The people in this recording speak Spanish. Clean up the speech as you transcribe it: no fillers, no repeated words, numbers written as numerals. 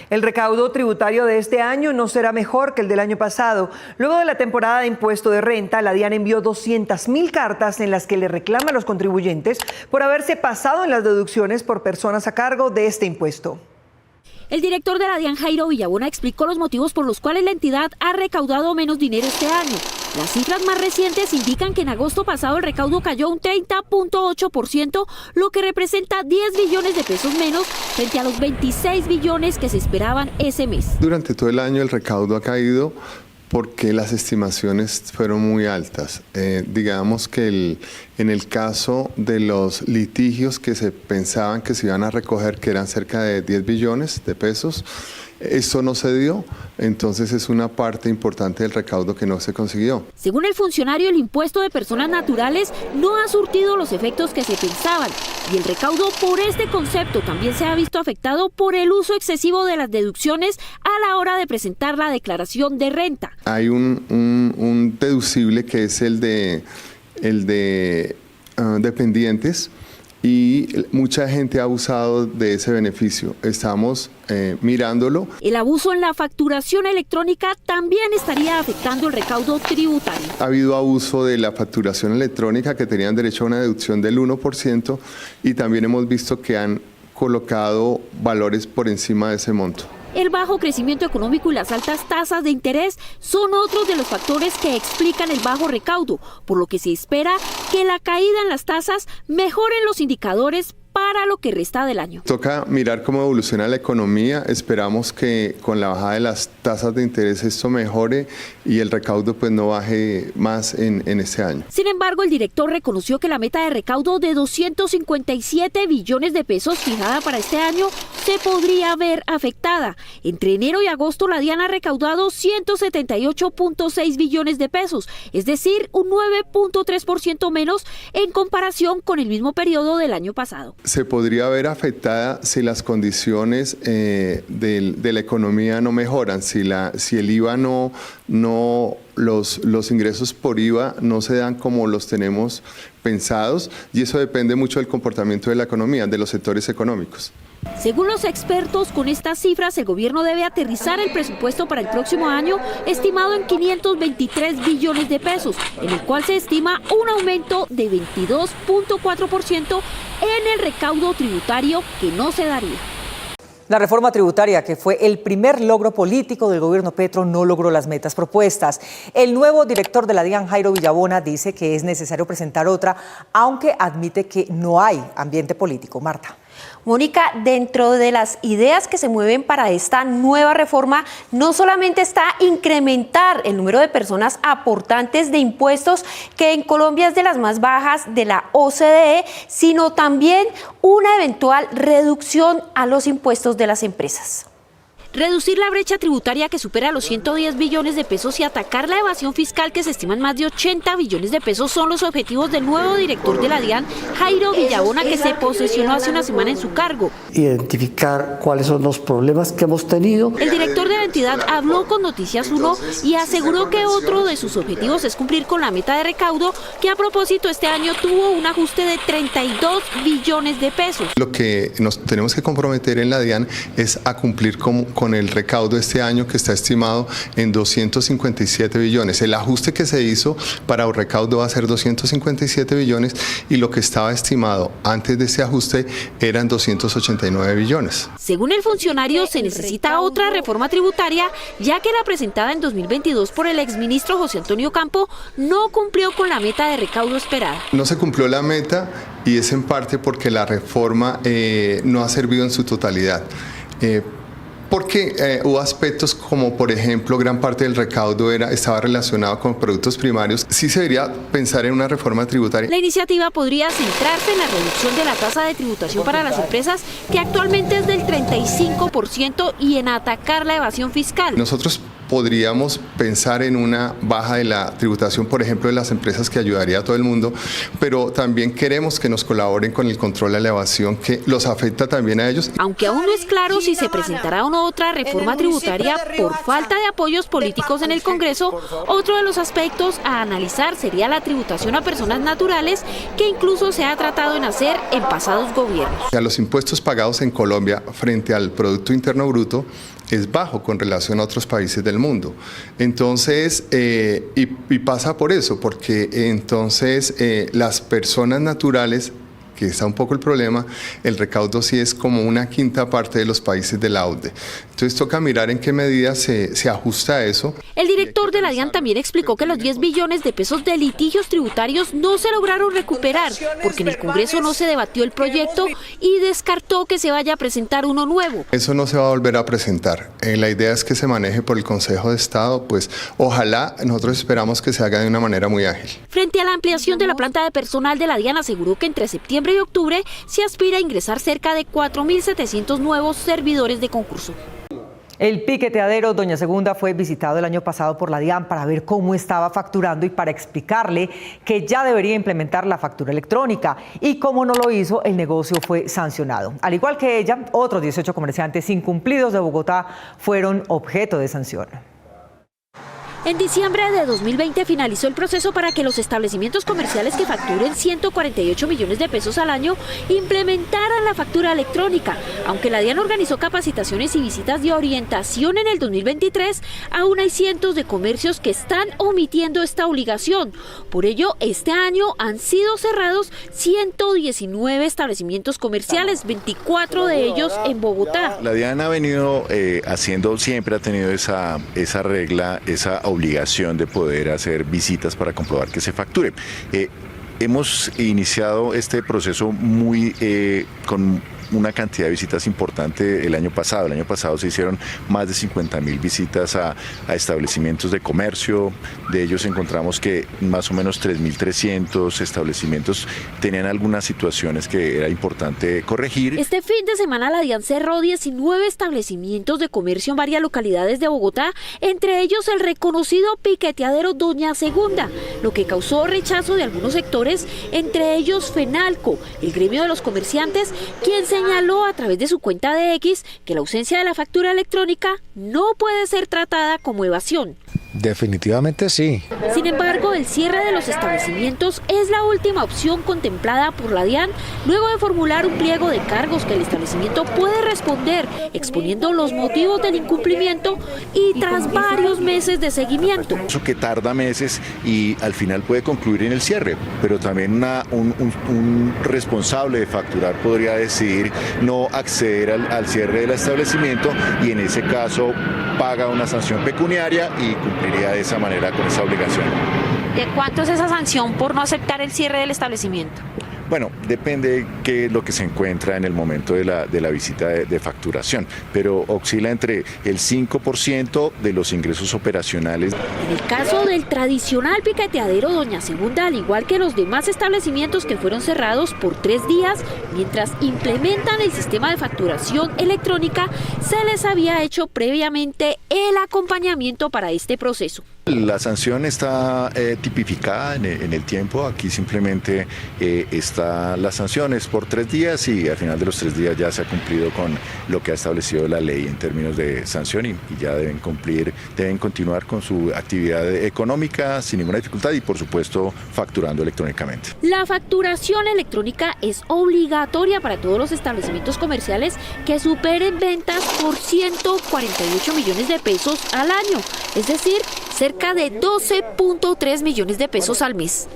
El recaudo tributario de este año no será mejor que el del año pasado. Luego de la temporada de impuesto de renta, la DIAN envió 200.000 cartas en las que le reclama a los contribuyentes por haberse pasado en las deducciones por personas a cargo de este impuesto. El director de la DIAN, Jairo Villabona, explicó los motivos por los cuales la entidad ha recaudado menos dinero este año. Las cifras más recientes indican que en agosto pasado el recaudo cayó un 30.8%, lo que representa 10 billones de pesos menos frente a los 26 billones que se esperaban ese mes. Durante todo el año el recaudo ha caído porque las estimaciones fueron muy altas. Digamos que en el caso de los litigios que se pensaban que se iban a recoger, que eran cerca de 10 billones de pesos, esto no se dio, entonces es una parte importante del recaudo que no se consiguió. Según el funcionario, el impuesto de personas naturales no ha surtido los efectos que se pensaban y el recaudo por este concepto también se ha visto afectado por el uso excesivo de las deducciones a la hora de presentar la declaración de renta. Hay un deducible que es el de dependientes, y mucha gente ha abusado de ese beneficio. Estamos mirándolo. El abuso en la facturación electrónica también estaría afectando el recaudo tributario. Ha habido abuso de la facturación electrónica, que tenían derecho a una deducción del 1%, y también hemos visto que han colocado valores por encima de ese monto. El bajo crecimiento económico y las altas tasas de interés son otros de los factores que explican el bajo recaudo, por lo que se espera que la caída en las tasas mejore los indicadores para lo que resta del año. Toca mirar cómo evoluciona la economía. Esperamos que con la bajada de las tasas de interés esto mejore y el recaudo pues no baje más en este año. Sin embargo, el director reconoció que la meta de recaudo de 257 billones de pesos fijada para este año se podría ver afectada. Entre enero y agosto la DIAN ha recaudado 178.6 billones de pesos, es decir, un 9.3% menos en comparación con el mismo periodo del año pasado. Se podría ver afectada si las condiciones de la economía no mejoran, si el IVA los ingresos por IVA no se dan como los tenemos pensados, y eso depende mucho del comportamiento de la economía, de los sectores económicos. Según los expertos, con estas cifras el gobierno debe aterrizar el presupuesto para el próximo año estimado en 523 billones de pesos, en el cual se estima un aumento de 22.4% en el recaudo tributario que no se daría. La reforma tributaria, que fue el primer logro político del gobierno Petro, no logró las metas propuestas. El nuevo director de la DIAN, Jairo Villabona, dice que es necesario presentar otra, aunque admite que no hay ambiente político. Marta. Mónica, dentro de las ideas que se mueven para esta nueva reforma, no solamente está incrementar el número de personas aportantes de impuestos, que en Colombia es de las más bajas de la OCDE, sino también una eventual reducción a los impuestos de las empresas. Reducir la brecha tributaria que supera los 110 billones de pesos y atacar la evasión fiscal, que se estiman más de 80 billones de pesos, son los objetivos del nuevo director de la DIAN, Jairo Villabona, que se posesionó hace una semana en su cargo. Identificar cuáles son los problemas que hemos tenido. El director de la entidad habló con Noticias 1 y aseguró que otro de sus objetivos es cumplir con la meta de recaudo, que a propósito este año tuvo un ajuste de 32 billones de pesos. Lo que nos tenemos que comprometer en la DIAN es a cumplir con el recaudo este año, que está estimado en 257 billones. El ajuste que se hizo para el recaudo va a ser 257 billones y lo que estaba estimado antes de ese ajuste eran 289 billones. Según el funcionario, se necesita otra reforma tributaria, ya que la presentada en 2022 por el exministro José Antonio Campo no cumplió con la meta de recaudo esperada. No se cumplió la meta y es en parte porque la reforma no ha servido en su totalidad. Porque hubo aspectos como, por ejemplo, gran parte del recaudo estaba relacionado con productos primarios. Sí se debería pensar en una reforma tributaria. La iniciativa podría centrarse en la reducción de la tasa de tributación para las empresas, que actualmente es del 35%, y en atacar la evasión fiscal. Nosotros podríamos pensar en una baja de la tributación, por ejemplo, de las empresas, que ayudaría a todo el mundo, pero también queremos que nos colaboren con el control de la evasión, que los afecta también a ellos. Aunque aún no es claro si se presentará o no otra reforma tributaria por falta de apoyos políticos en el Congreso, otro de los aspectos a analizar sería la tributación a personas naturales, que incluso se ha tratado en hacer en pasados gobiernos. Los impuestos pagados en Colombia frente al Producto Interno Bruto es bajo con relación a otros países del mundo. Entonces, y pasa por eso, porque entonces las personas naturales, que está un poco el problema, el recaudo sí es como una quinta parte de los países de la OCDE. Entonces toca mirar en qué medida se ajusta a eso. El director de la DIAN también explicó que los 10 billones de pesos de litigios tributarios no se lograron recuperar porque en el Congreso no se debatió el proyecto y descartó que se vaya a presentar uno nuevo. Eso no se va a volver a presentar. La idea es que se maneje por el Consejo de Estado, pues ojalá, nosotros esperamos que se haga de una manera muy ágil. Frente a la ampliación de la planta de personal de la DIAN, aseguró que entre septiembre y octubre se aspira a ingresar cerca de 4.700 nuevos servidores de concurso. El piqueteadero Doña Segunda fue visitado el año pasado por la DIAN para ver cómo estaba facturando y para explicarle que ya debería implementar la factura electrónica. Y como no lo hizo, el negocio fue sancionado. Al igual que ella, otros 18 comerciantes incumplidos de Bogotá fueron objeto de sanción. En diciembre de 2020 finalizó el proceso para que los establecimientos comerciales que facturen 148 millones de pesos al año implementaran la factura electrónica. Aunque la DIAN organizó capacitaciones y visitas de orientación en el 2023, aún hay cientos de comercios que están omitiendo esta obligación. Por ello, este año han sido cerrados 119 establecimientos comerciales, 24 de ellos en Bogotá. La DIAN ha venido haciendo, siempre ha tenido esa regla, esa obligación de poder hacer visitas para comprobar que se facture. Hemos iniciado este proceso con una cantidad de visitas importante el año pasado. El año pasado se hicieron más de 50.000 visitas a establecimientos de comercio. De ellos encontramos que más o menos 3.300 establecimientos tenían algunas situaciones que era importante corregir. Este fin de semana la DIAN cerró 19 establecimientos de comercio en varias localidades de Bogotá, entre ellos el reconocido piqueteadero Doña Segunda, lo que causó rechazo de algunos sectores, entre ellos FENALCO, el gremio de los comerciantes, quien señaló a través de su cuenta de X que la ausencia de la factura electrónica no puede ser tratada como evasión. Definitivamente sí. Sin embargo, el cierre de los establecimientos es la última opción contemplada por la DIAN, luego de formular un pliego de cargos que el establecimiento puede responder, exponiendo los motivos del incumplimiento y tras varios meses de seguimiento. Eso que tarda meses y al final puede concluir en el cierre, pero también un responsable de facturar podría decidir no acceder al cierre del establecimiento y en ese caso paga una sanción pecuniaria y cumpliría de esa manera con esa obligación. ¿De cuánto es esa sanción por no aceptar el cierre del establecimiento? Bueno, depende de qué es lo que se encuentra en el momento de la visita de facturación, pero oscila entre el 5% de los ingresos operacionales. En el caso del tradicional piqueteadero Doña Segunda, al igual que los demás establecimientos que fueron cerrados por 3 días, mientras implementan el sistema de facturación electrónica, se les había hecho previamente el acompañamiento para este proceso. La sanción está tipificada en el tiempo, aquí simplemente está las sanciones por 3 días y al final de los 3 días ya se ha cumplido con lo que ha establecido la ley en términos de sanción y ya deben continuar con su actividad económica sin ninguna dificultad y por supuesto facturando electrónicamente. La facturación electrónica es obligatoria para todos los establecimientos comerciales que superen ventas por 148 millones de pesos al año, es decir, cerca de 12.3 millones de pesos al mes.